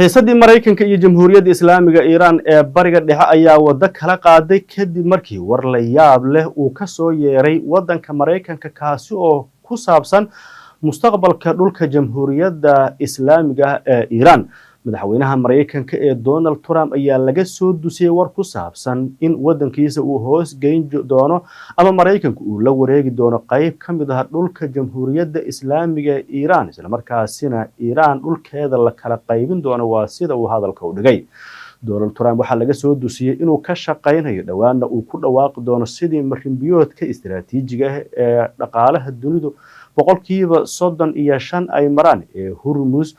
xiisadii Mareykanka iyo Jamhuuriyadda Islaamiga Iiraan ee bariga dhexe ayaa wada kala qaaday kadib markii war la yaab leh uu ka soo yeeray wadanka Mareykanka kaasi oo ku saabsan mustaqbalka dhulka Jamhuuriyadda Islaamiga ee Iiraan. madaxweynaha Mareykanka ee Donald Trump ayaa laga soo dusiyay war ku saabsan in wadankiisa uu hoos geyn doono ama Mareykanku uu la wareegi doono qayb ka mid ah dhulka Jamhuuriyadda Islaamiga ee Iiraan isla markaasina Iiraan dhulkeeda la kala qaybin doono waa sida uu hadalka u dhigay. Donald Trump waxaa laga soo dusiyay inuu ka shaqeynayo dhawaana uu ku dhawaaqi doono sidii marinbiyoodka istiraatiijiga ah ee dhaqaalaha dunidu boqolkiiba 35 ay maraan ee Hormuz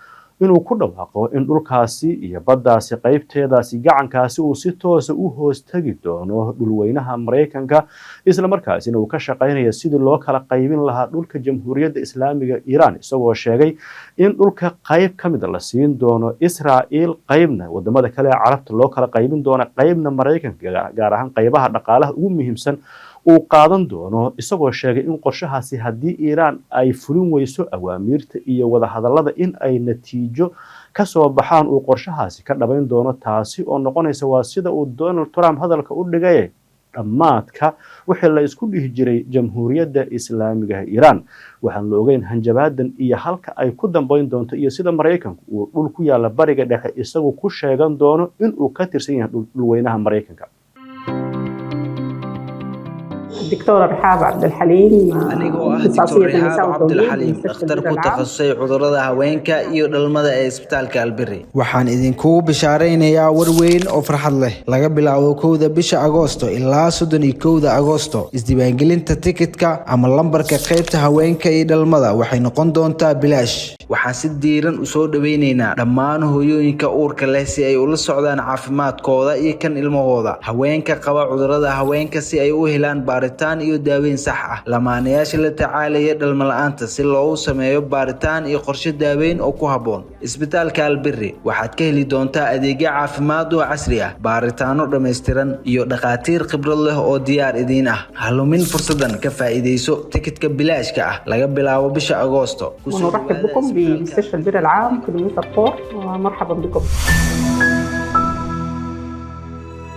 inuu ku dhawaaqo in dhulkaasi iyo baddaasi qaybteedaasi gacankaasi uu si toos ah u hoos tagi doono dhulweynaha Mareykanka isla markaasina uu ka shaqeynayo sidii loo kala qaybin lahaa dhulka Jamhuuriyadda Islaamiga Iiraan isagoo sheegay in dhulka qayb ka mid la siin doono Israa'iil qaybna wadamada kale ee Carabta loo kala qaybin doono qaybna Mareykanka gaar ahaan qaybaha dhaqaalaha ugu muhiimsan uu qaadan doono isagoo sheegay in qorshahaasi haddii Iiraan ay fulin weyso awaamiirta iyo wada hadallada in ay natiijo ka soo baxaan uu qorshahaasi ka dhabayn doono taasi oo noqonaysa waa sida uu Donald Trump hadalka u dhigay dhamaadka wixii la isku dhihi jiray Jamhuuriyadda Islaamiga ee Iiraan. waxaan la ogeyn hanjabaadan iyo halka ay ku dambeyn doonto iyo sida Mareykanku uu dhul ku yaala bariga dhexe isagoo ku sheegan doono in uu ka tirsan yahay dhulweynaha Mareykanka. الدكتورة رحاب عبد الحليم دكتور رحاب عبد الحليم اختار ku takhasusay cudurrada haweenka iyo dhalmada ee isbitaalka Albirri. waxaan idinku bishaareynayaa war weyn oo farxad leh laga bilaabo 1 bisha Agoosto ilaa 31 Agoosto isdiiwaangelinta ticketka ama lambarka qaybta haweenka iyo dhalmada waxay noqon doontaa bilaash. waxaan si diiran u soo dhaweynaynaa dhammaan hooyooyinka uurka leh si ay ula socdaan caafimaadkooda iyo kan ilmahooda, haweenka qaba cudurrada haweenka si ay u helaan baaritaan iyo daaweyn sax ah, lamaanayaasha la tacaalaya dhalmo la'aanta si loogu sameeyo baaritaan iyo qorshe daaweyn oo ku habboon. isbitaalka Albirri waxaad ka heli doontaa adeegyo caafimaad oo casri ah, baaritaano dhameystiran iyo dhaqaatiir khibrad leh oo diyaar idiin ah. halumin fursadan ka faa'iideyso ticketka bilaashka ah laga bilaabo bisha Agoosto. ونرحب بكم بمستشفى البر العام في المنطقة 4 ومرحبا بكم.